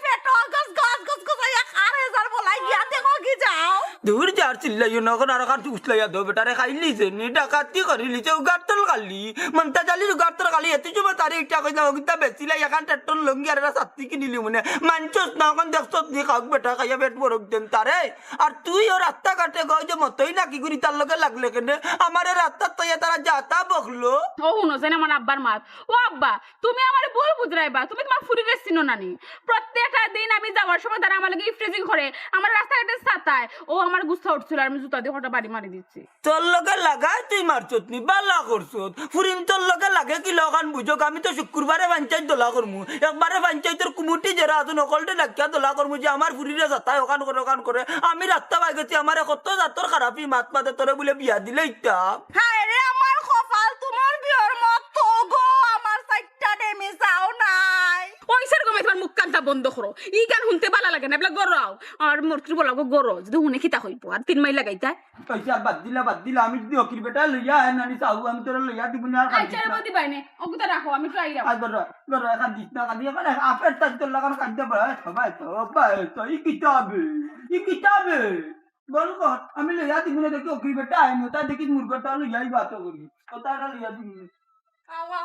পেট গস গস গস গস ইয়া খারে যার বলাই গিয়া দেখো কি যাও দূর যার চিল্লাইও নখন আর কার উছলাইয়া দো বেটারে খাইলিছে নি ডাকাতি করিলিছে গাতল গালি মনটা জালির গাতল গালি এত সময় তারে ইটা কইলা ওগিতা বেচিলাই এখন ট্রাক্টর লঙ্গি আর সাত্তি কিনিলি মনে মানছস না এখন দেখছস দি খাক বেটা খাইয়া পেট বরক দেন তারে আর তুই ও রাস্তা কাটে গই যে মতই না কি করি তার লগে লাগলে কেন আমারে রাস্তা তইয়া তারা যাতা বকলো ও হুনো জানি আমার আব্বার মাত ও আব্বা তুমি আমার ভুল বুঝরাইবা তুমি তোমার ফুরিরে চিনো নানি প্রত্যেকটা দিন আমি যাওয়ার সময় তারা আমার লাগে ফ্রিজিং করে আমার রাস্তাঘাটে ছাতায় ও আমার গুস্তা উঠছিল আর আমি জুতা দিয়ে হঠাৎ বাড়ি মারি দিচ্ছি তোর লগে লাগাই তুই মারছত নি বালা করছত ফুরিন তোর লগে লাগে কি লগান বুঝক আমি তো শুক্রবারে পঞ্চায়েত দোলা করমু একবারে পঞ্চায়েতের কুমুটি যারা আছে নকলটে ডাকিয়া দোলা করমু যে আমার ফুরিরে যাতায় ওখান করে আমি রাস্তা পাই গেছি আমার কত জাতর খারাপি মাত মাতে তোরে বলে বিয়া দিলে ইটা হায় রে আমার কপাল তোমার বিয়ের মতো গো আমার সাইটটা নেমে যাও নাই ওই সেরকম তোমার মুখ কানটা বন্ধ করো ই গান শুনতে ভালো লাগে না এগুলা গরাও আর মুরগি বলা গো গরো যদি শুনে খিতা হইব আর 3 মাইল লাগাইতা পয়সা বাদ দিলা আমি যদি অকির বেটা লইয়া নানি চাউ আমি তোরে লইয়া দিব না আর আচ্ছা রে বদি বাইনে ওগুতা রাখো আমি ট্রাই রাখো আর বড় এখন দিস না কাঁদিয়ে মানে আপের তার তোর লাগানো কাঁদতে পারে সবাই তো বাই তো ই কিতাবে বল কর আমি লইয়া দিব না দেখি অকির বেটা আইনো তা দেখি মুরগটা লইয়াই বাত করি কথাটা লইয়া দিব আওয়া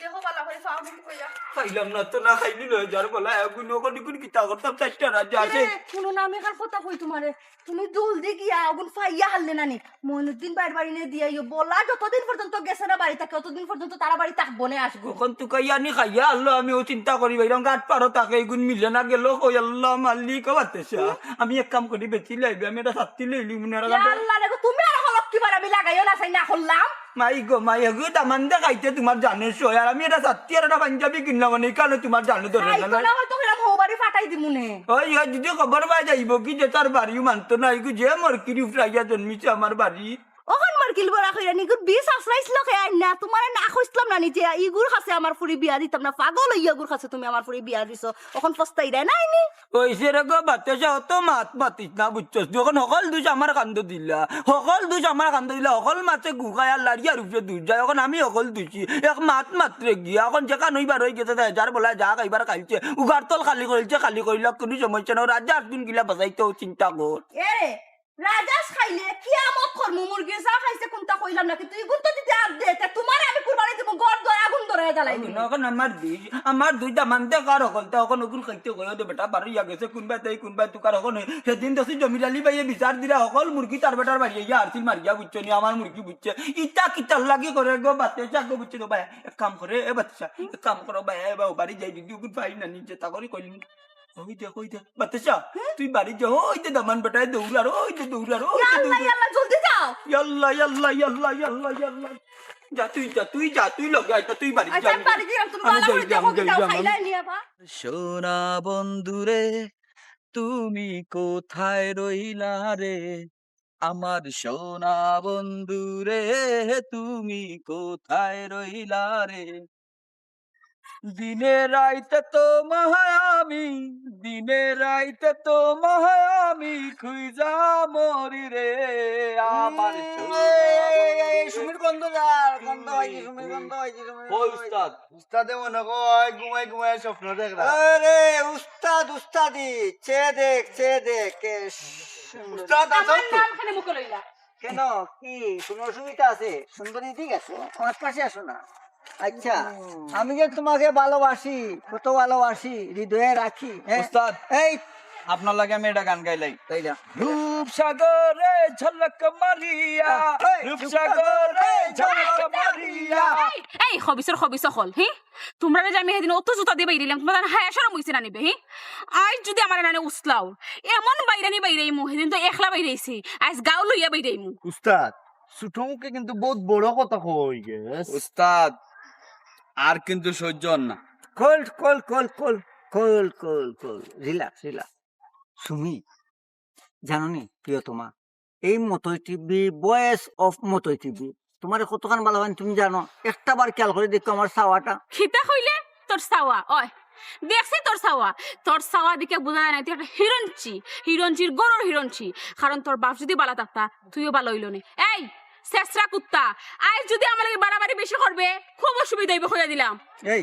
দেখো বালা করে ফাও দিতে কইয়া খাইলাম না তো না খাইলি লই যার বলা এখন ওখান কোন কিতা করতাম চারটা রাজ্য আছে শুনো না আমি কার কথা কই তোমারে তুমি দুল দি গিয়া আগুন ফাইয়া হারলে নানি মনুদ্দিন বাড়ি নিয়ে দিয়াইও বলা যতদিন পর্যন্ত গেছে না বাড়ি থাকে ততদিন পর্যন্ত তারা বাড়ি থাকবো না আসবো কখন তুই কাইয়া নি খাইয়া আল্লাহ আমি ও চিন্তা করি ভাইরাম গাট পারো তাকে এগুন মিলে না গেল কই আল্লাহ মালিক বাতেছা আমি এক কাম করি বেচি লাইবে আমি এটা সাত্তি লইলি মনে আর আল্লাহ দেখো তুমি আর হলক কিবার আমি লাগাইও না চাই না করলাম মাই গো তামান দে খাইতে তোমার জানে সই আর আমি এটা সাত্তি আর এটা পাঞ্জাবি কিনলাম মানে কেন তোমার জানে ধরে আই তো না হয়তো হলাম হো বাড়ি ফাটাই দিমুনে ওই যদি খবর পাই যাইব কি যে তার বাড়িও মানতো না এই যে মোর কিরি ফ্রাইয়া জন্মিছে আমার বাড়ি ওখান মার্কিল বড়া কইরা নি গুড 20 আসরাইছিল কে আই না তোমার না কইছলাম না নি যে ইগুর কাছে আমার ফুরি বিয়া দিতাম না পাগল ইগুর কাছে তুমি আমার ফুরি বিয়া দিছো ওখান পস্তাই রে নাই নি ওই সেরে গো বাতেছা অত মাত মাতিস না বুঝছস যখন সকল দুষ আমার কান্দ দিলা সকল মাছে গুখায় আর লাড়িয়া রূপে দুষ যায় এখন আমি সকল দুষি এক মাত মাত্রে গিয়া এখন যেখান হইবার হয়ে গেছে যার বলা যা খাইবার খাইছে উগার তল খালি করিল কোনো সমস্যা না রাজা একদিন গিলা বাজাইতে চিন্তা কর এ রাজাস খাইলে কিয়ামত করমু মুরগি চা খাইছে কোনটা কইলাম না কিন্তু ইগুন তো দিতে আর দে তোমার আমি কুরবানি দিব গড় ধরে আগুন ধরে জ্বালাই দিই এখন আমার দুইটা মানতে কার হকল তা এখন ওগুন খাইতে কইও দে বেটা বাড়িয়া গেছে কোনবা তুকার হকল সেদিন তো জমিলালি বাইয়ে বিচার দিরা হকল মুরগি তার বেটার বাড়িয়ে গিয়ে আরসিল মারিয়া বুঝছো নি আমার মুরগি বুঝছে ইটা কিতার লাগি করে গো বাতে চাকো বুঝছে তো ভাই এক কাম করে এ বাচ্চা এক কাম করো ভাই বাড়ি যাই যদি ওগুন পাই না নিচে তা করে কইলি ওই দে বাচ্চা তুই বাড়ি যা ওই দে দামান বেটায় দৌড়ার আল্লাহ আল্লাহ জলদি যাও ইয়াল্লা ইয়াল্লা ইয়াল্লা ইয়াল্লা ইয়াল্লা যা তুই লগে আইতা তুই বাড়ি আচ্ছা আমি বাড়ি গেলাম তুমি ভালো করে দেখো কি দাও খাইলাই নিয়ে বা সোনা বন্ধুরে তুমি কোথায় রইলা রে আমার সোনা বন্ধুরে তুমি কোথায় রইলা রে দিনে রাইতে তো আমি দিনে রাইতে তো আমি খুঁজা মরি রে আমার সোনা বন্ধুরে। সুমির গন্ধ যার গন্ধ হয়েছে সুমির গন্ধ হয়েছে ও উস্তাদ উস্তাদে মনে কয় ঘুমাই ঘুমাই স্বপ্ন দেখরা আরে উস্তাদ উস্তাদি চেয়ে দেখ উস্তাদ আছো আমার নাম খানে মুখে লইলা কেন কি কোনো অসুবিধা আছে সুন্দরী ঠিক আছে আমার পাশে আসো না আচ্ছা আমি যে তোমাকে ভালোবাসি কত ভালোবাসি হৃদয়ে রাখি হ্যাঁ? উস্তাদ এই আপনার লাগে আমি এটা গান গাইলাই তাইলা রূপসাগরে ঝলক মারিয়া এই, রূপসাগরে ঝলক মারিয়া এই খবিস হল হি তোমরা যে আমি সেদিন অত জুতা দিয়ে বাইরিলাম তোমরা হায়া সরম হইছে না নিবে হি আজ যদি আমার নানে উসলাও এমন বাইরাই মু সেদিন তো একলা বাইরাইছি আজ গাও লইয়া বাইরাইমু উস্তাদ ছোট মুখে কিন্তু বহুত বড় কথা কই গেছ উস্তাদ আর কিন্তু সহ্য হন না কোল রিল্যাক্স সুমি জাননি প্রিয়তমা এই মতই টিভি বয়েস অফ মতই টিভি তোমার কতখান ভালো হয় তুমি জানো একটা বার খেয়াল করে দেখো আমার সাওয়াটা খিতা হইলে তোর সাওয়া ওই দেখছি তোর সাওয়া দিকে বোঝা যায় না তুই একটা হিরঞ্চির গরুর হিরঞ্চি কারণ তোর বাপ যদি বালা থাকতা তুইও ভালো হইল নি এই শেষরা কুত্তা আজ যদি আমার লাগে বাড়াবাড়ি বেশি করবে খুব অসুবিধা হইবে হইয়া দিলাম এই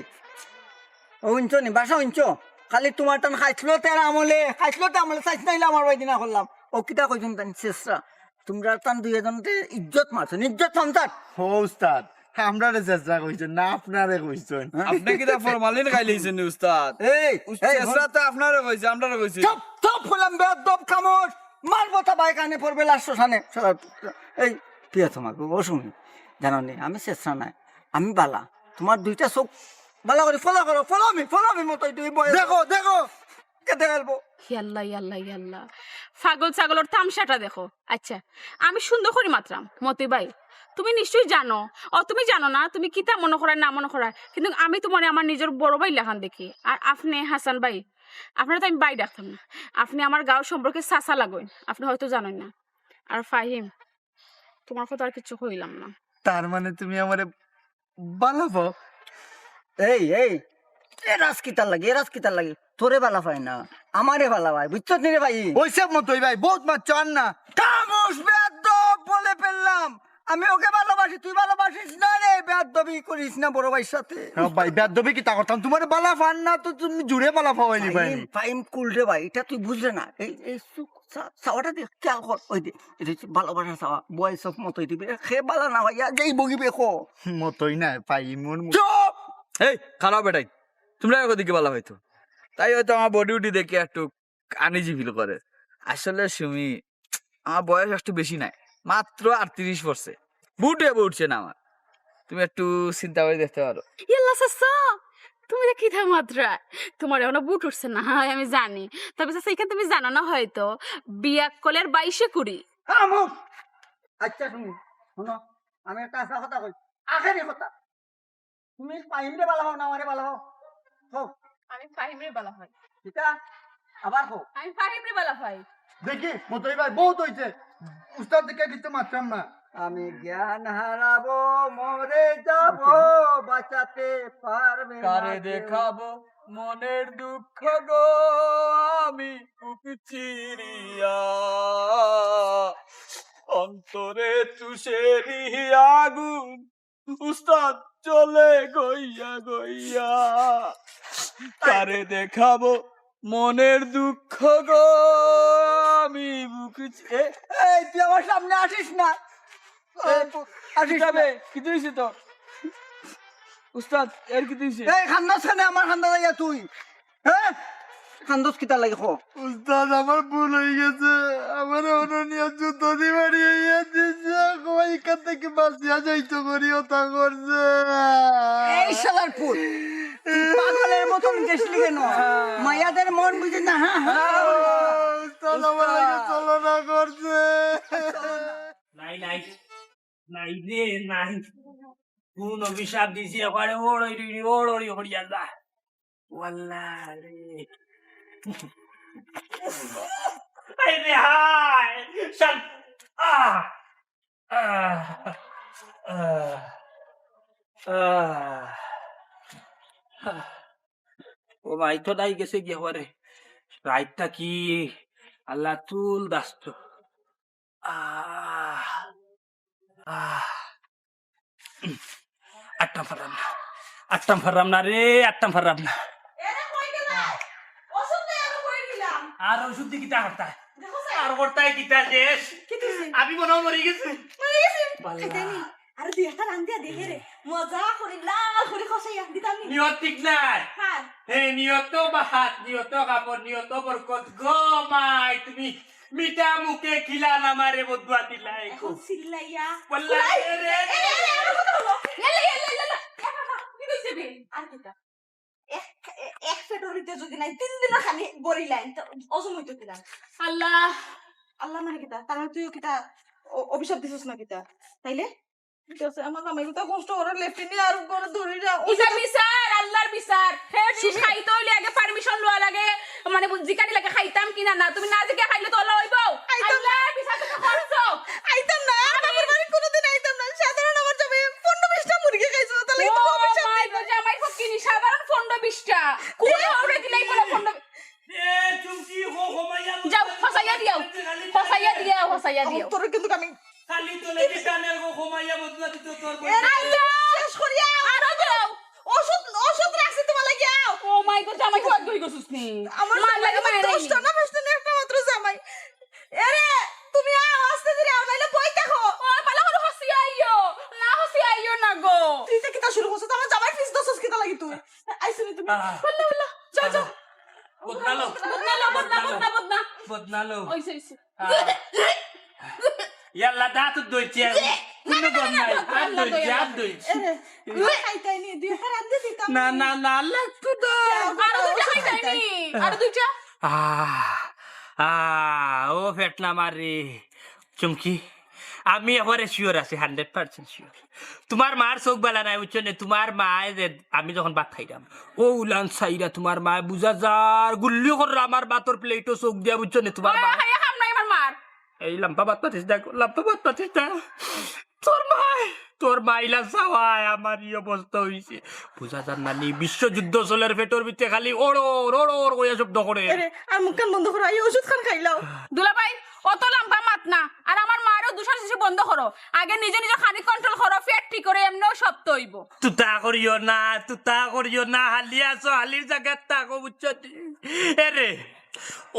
ও ইঞ্চো নি বাসা ইঞ্চো খালি তোমার টান খাইছিল তেরা আমলে চাইছ নাইলে আমার বাই দিনা করলাম ও কিতা কইছুন তান শেষরা তোমরা টান দুই এজনতে ইজ্জত মারছো ইজ্জত সন্তান ও উস্তাদ আমরারে চেষ্টা কইছেন না আপনারে কইছেন আপনি কি দা ফরমালিন খাইলেছেন উস্তাদ এই চেষ্টা তো আপনারে কইছে আমরারে কইছে চপ হলাম বেদব খামোশ মারবো তা বাই কানে পড়বে লাস্ট সানে এই প্রিয় তোমাকে অসুমি জানো নি আমি চেষ্টা নাই আমি বালা তোমার দুইটা চোখ ভালো করে ফলো মি মতো তুই দেখো কেটে ফেলবো ইয়াল্লা পাগল ছাগলের তামসাটা দেখো আচ্ছা আমি সুন্দর করে মাত্রাম মতি ভাই তুমি নিশ্চয়ই জানো তুমি জানো না তুমি কিতা মনে করার না মনে করার কিন্তু আমি তোমার আমার নিজের বড় ভাই লেখান দেখি আর আপনি হাসান ভাই আপনারা তো আমি বাই ডাকতাম না আপনি আমার গাঁও সম্পর্কে চাচা লাগেন আপনি হয়তো জানেন না আর ফাহিম তোমার কথা আর কিছু কইলাম না তার মানে তুমি আমারে বালাবো এই এ রাজকিতার লাগে তোরে বালা পাই না আমারে বালা ভাই বুঝছো নি রে ভাই ওইসব মতোই ভাই বহুত মাছ চান না কামুস বেদব বলে ফেললাম আমি ওকে ভালোবাসি তুই ভালোবাসিস না রে বেদবি করিস না বড় ভাইয়ের সাথে ভাই বেদবি কি তা করতাম তোমার বালা ফান না তো তুমি জুড়ে বালা পাওয়াইনি ভাই ফাইম কুল রে ভাই এটা তুই বুঝলে না এই সাওয়াটা দেখ খেয়াল কর ওই দে এটা হচ্ছে ভালোবাসা সাওয়া বয়স অফ মতোই দিবি খে বালা না ভাইয়া যেই বগিবে খো মতোই না পাই মোর চুপ এই খারাপ বেটাই তোমরা ওদিকে বলা হয়তো তাই হয়তো আমার বডি উডি দেখে একটু আনিজি ফিল করে আসলে সুমি আমার বয়স একটু বেশি নাই মাত্র 38 পড়ছে বুটে উঠছে না আমার তুমি একটু চিন্তা করে দেখতে পারো ইয়াল্লা চাচা তুমি যে কি থাক মাত্রা তোমার এখনো বুট উঠছে না হয় আমি জানি তবে চাচা এখানে তুমি জানো না হয়তো বিয়া কলের 22-20 আমুক আচ্ছা তুমি শোনো আমি একটা আসা কথা কই আখেরি কথা তুমি পাইমরে বালা হও না আমারে বালা হও হোক আমি ফাহিমরে বলা হয় এটা আবার হোক আমি ফাহিমরে বলা হয় দেখি মতোই ভাই বহুত হইছে উস্তাদ দিকে কিছু মাত্রাম না আমি জ্ঞান হারাবো মরে যাব বাঁচাতে পারবে কারে দেখাবো মনের দুঃখ গো আমি বুক চিরিয়া অন্তরে তুষেরি আগুন উস্তাদ চলে গইয়া কারে দেখাবো মনের দুঃখ গো আমি বুক এই তুই আমার সামনে আসিস না আসিস না কি দিয়েছি তো উস্তাদ এর কি দিয়েছি এই খান্দাস খানে আমার খান্দা লাইয়া তুই হ্যাঁ খান্দস কিতা লাগে খো উস্তাদ আমার ভুল হয়ে গেছে আমার অননিয়া যুদ্ধ দিবাড়ি দিছে কই এখান থেকে বাঁচিয়া যাইতো করিও তা করছে এই শালার পুত তুই পাগলের মতন গেছলি কেন মায়াদের মন বুঝে না হ্যাঁ উস্তাদ আমার লাগে চলনা করছে নাই নাই নাই নাই রে নাই কোন অভিশাপ দিছি এবারে ওড়ি হরিয়া যা ওয়াল্লাহ রে আই রে হাই শান আহ আহ আহ আহ ও ভাই তো দাই গেছে গিয়ে হরে রাইটটা কি আল্লাহ তুল দাস্ত আটটাম ফারাম না রে আটটাম ফারাম না আর ওষুধ দিয়ে কিতা করতা আর করতাই কিতা শেষ আমি মনে হয় মরে গেছি আর দুই একটা রান দিয়া দেখে রে মজা করি লাল করে খসাইয়া দিতাম নি নিয়ত ঠিক নাই হ্যাঁ হে নিয়ত বাহাত নিয়ত কাপড় নিয়ত বরকত গো মাই তুমি মিঠা মুখে খিলান আমারে বদুয়া দিলাই এখন সিল্লাইয়া wallahi রে আর কিটা এক ফেটোরিতে যদি নাই 3 দিন খালি বড়ি লাইন তো অজম হইতো কিনা আল্লাহ আল্লাহ মানে কিতা তার মানে তুইও কিতা অভিশাপ দিছিস না কিতা তাইলে ঠিক আছে আমার জামাই তো কষ্ট করে লেফটিনি আর করে ধরি না ইসা বিচার আল্লাহর বিচার হে জিনিস খাইতে হইলে আগে পারমিশন লওয়া লাগে মানে জিকানি লাগে খাইতাম কিনা না তুমি না জিকে খাইলে তো আল্লাহ হইবো আল্লাহর বিচার তুমি করছো আইতাম না বাবার বাড়ি কোনোদিন আইতাম না সাধারণ আমার জামাই 15-20টা মুরগি খাইছো তাহলে ও একটু অভিশাপ মাই গড জামাই ফকিনি সাধারণ 15-20টা কোন ওরে দিলাই বলে 15 এ চুমকি হো মাইয়া যাও ফসাইয়া দিও তোর কিন্তু আমি খালি তো লেগে টানের গো মাইয়া বদুয়া দিত তোর শেষ করিয়া আরো যাও ওষুধ রাখছি তোমার লাগি আও ও মাই গড জামাই তো আগে গইছস নি আমার মার লাগে মার নাই 10টা না 5টা না একটা মাত্র জামাই আরে তুমি আও আস্তে ধীরে আও নাইলে বই দেখো ও পালা করে হসি আইও না গো তুই তো কিতা শুরু করছিস আমার জামাই ফিস দছস কিতা লাগি তুই আইছনি তুমি বল্লা যাও বদনালো বদনালো ওইছে ইয়াল্লা দাঁত দইছে কোনো গম নাই হাত দইছে আরে খাইতাই নি দুই হাত রান্ধি দিতাম না লাগতো না আরো দুইটা খাইতাইনি আরো দুইটা ও ফেটনা মারি চুমকি আমি এবারে শিওর আছি 100% শিওর তোমার মার চোখ বেলা নাই বুঝছো না তোমার মায় যে আমি যখন ভাত খাইলাম ও উলান সাইরা তোমার মায় বুঝা যার গুল্লি করলো আমার বাতর প্লেটও চোখ দিয়া বুঝছো না তোমার মা খাইয়া খাম নাই আমার মার এই লাম্পা ভাত পাতিস দেখো লাম্পা ভাত পাতিস না তোর মাইলা চাওয়ায় আমার এই অবস্থা হয়েছে বুঝা যার নানি বিশ্বযুদ্ধ চলের পেটর ভিতরে খালি ওড় কইয়া শব্দ করে আরে আর মুখ কান বন্ধ করো এই ওষুধ খান খাইলাও দুলাভাই অত লম্বা মাত না আর আমার মারও দুশার শিশু বন্ধ করো আগে নিজে খানি কন্ট্রোল করো পেট ঠিক করে এমনিও সপ্ত হইব তুতা করিও না হালি আছো হালির জায়গায় তাকো বুঝছো এরে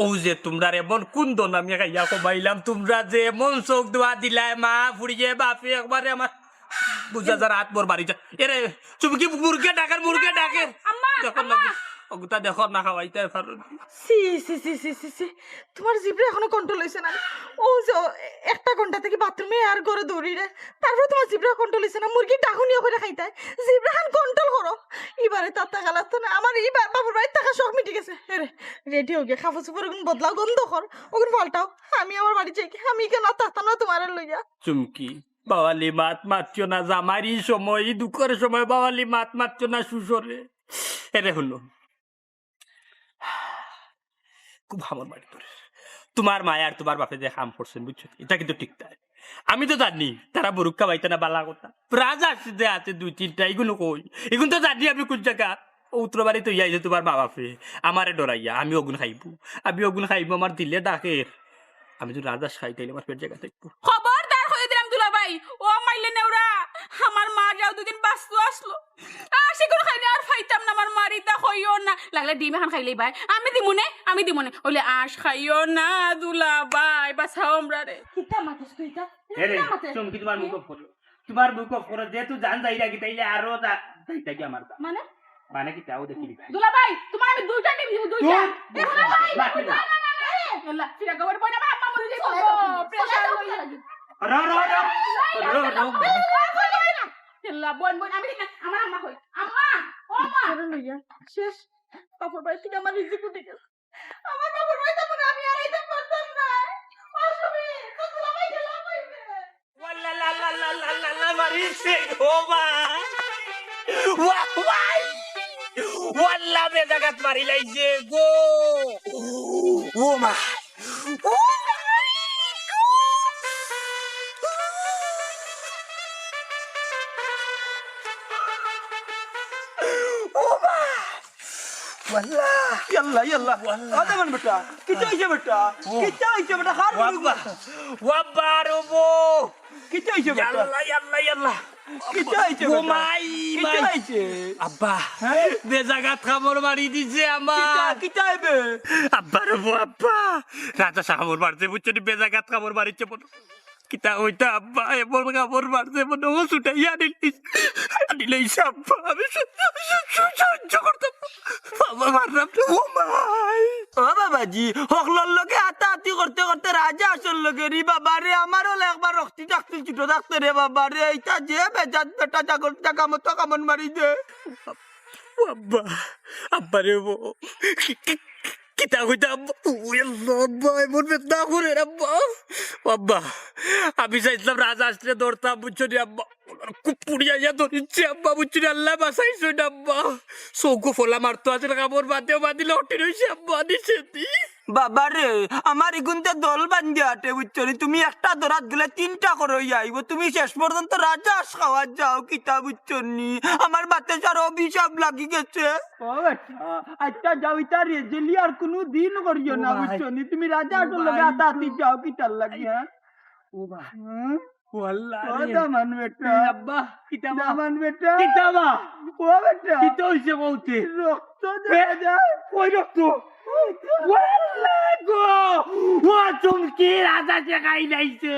ও যে তোমরা এমন কুন্দন আমি খাইয়া কমাইলাম তোমরা যে এমন চোখ দোয়া দিলাই মা ফুড়িয়ে বাপে একবারে আমার বুঝা যার হাত মোর বাড়ি যা এরে তুমি কি মুরগে ডাকে আম্মা, যখন আম্মা। লাগে ওগুতা দেখো না খাওয়াইতে পারো সি তোমার জিভে এখনো কন্ট্রোল হইছে না ও যে একটা ঘন্টা থেকে বাথরুমে আর ঘরে দৌড়ি রে তারপর তোমার জিভে কন্ট্রোল হইছে না মুরগি ডাকুনিও করে খাইতে জিভে খান কন্ট্রোল করো এবারে তার টাকা লাগতো না আমার এই বাবুর বাড়ির টাকা শখ মিটে গেছে রে রেডি হয়ে গিয়ে খাফা সুপুর ওগুন বদলাও গন্ধ কর ওগুন পাল্টাও আমি আমার বাড়ি চাই আমি কেন থাকতাম না তোমার লইয়া চুমকি বাওয়ালি মাত মারছো না জামারি সময় দুঃখের সময় বাওয়ালি মাত মারছো না সুসরে এরে হলো খুব হামর বাড়ি তোর তোমার মায় আর তোমার বাপে যে কাম করছেন বুঝছো এটা কিন্তু ঠিক তাই আমি তো জানি তারা বরুক্কা বাইতে না বালা কথা প্রাজ আসছে যে আছে 2-3টা এগুলো কই এগুলো তো জানি আমি কোন জায়গা উত্তর বাড়ি তো ইয়ে তোমার মা বাপে আমারে ডরাইয়া আমি ওগুন খাইবো আমার দিলে ডাকে আমি তো রাজাস খাই তাইলে আমার পেট জায়গা থাকবো খবরদার হয়ে দিলাম দুলাভাই ও মাইলে নেওরা আমার মা যাও দুদিন বাস্তু আসলো সেগুলো খাইলে আর খাইতাম না আমার মারিতা খাইও না লাগলে ডিম এখন খাইলেই ভাই আমি দিমুনে ওলে আশ খাইও না দুলাভাই বাসাও আমরা রে কিতা মাথিস তুই তা চমকি তোমার মুখ তোমার মুখ যেহেতু জান যাই রাখি তাইলে আরো যাইতাকি আমার মানে কি তাও দেখি দুলাভাই তোমার আমি দুইটা ডিম দিব দুইটা এলা ফিরা গোবর পয়না মা আম্মা মরে যাইতো প্রেসার হই লাগি এলা বোন আমি আমার আম্মা কই আম্মা ও মা লইয়া শেষ বাবুর বাড়ি থেকে আমার রিজিক উঠে গেছে আমার বাবুর বাড়িতে আমি আর আইতে পারতাম না অসুবি তো দুলাভাই গেলাম হইবে মারিছে ও মা ওয়াই ওয়াল্লা বেজাগাত মারি লাইছে গো ও মা ইয়াল্লা ইয়াল্লা আদে মান বেটা কিটা হইছে বেটা হার ওয়াব্বা ওয়াব্বা রবো কিটা হইছে বেটা ইয়াল্লা ইয়াল্লা ইয়াল্লা কিটা হইছে ও বেটা মাই কিটা হইছে আব্বা বেজাগাত খামর মারি দিছে আমার কিটা হইবে আব্বা রবো আব্বা রাজা খামর মারছে বুঝছি বেজাগাত খামর মারিছে বলো কিতা ওইটা আব্বা এমন খামর মারছে বলো ও ছুটাইয়া আনিলাইছে আব্বা আমি সহ্য করতে বাবা মারলাম ও মাই ও বাবাজি হকলর লগে হাতাহাতি করতে করতে রাজা আসল লগে রে বাবা রে আমারও একবার রক্তি ডাকতে ছুটো ডাকতে রে বাবা রে এইটা যে বেজাত বেটা জাগর জাগা মতো কামন মারি দে আব্বা আব্বা রে ও কিতা কইতা আব্বা আব্বা এমন বেদনা করে আব্বা আব্বা আমি চাইছিলাম রাজা আসলে ধরতাম বুঝছো নি আব্বা খুব পুড়িয়া ধরিচ্ছে আব্বা বুঝছি আল্লাহ বাসাইছো না আব্বা চৌকো ফোলা মারতো আছে কাপড় বাদেও বাঁধিলে হটি রয়েছে আব্বা দিছে বাবা রে আমার ইগুনতে দল বান্ধি আটে বুঝছো নি তুমি একটা দরাত গেলে তিনটা করে আইব তুমি শেষ পর্যন্ত রাজা খাওয়া যাও কিতা বুঝছো নি আমার বাতে সার অভিশাপ লাগি গেছে ও বেটা আচ্ছা যাও ইতা রেজেলি আর কোনো দিন করিও না বুঝছো নি তুমি রাজা আসল লগে হাতাহাতি যাও কিতার লাগি হ্যাঁ ও বা ওয়াল্লাহ ও দামান বেটা আব্বা কিতা দামান বেটা কিতাবা ও বেটা কিতা হইছে বলতে রক্ত দেখা যায় ওই রক্ত ওয়াল্লাহ গো ও চুমকি রাজা জাগাই লাইছে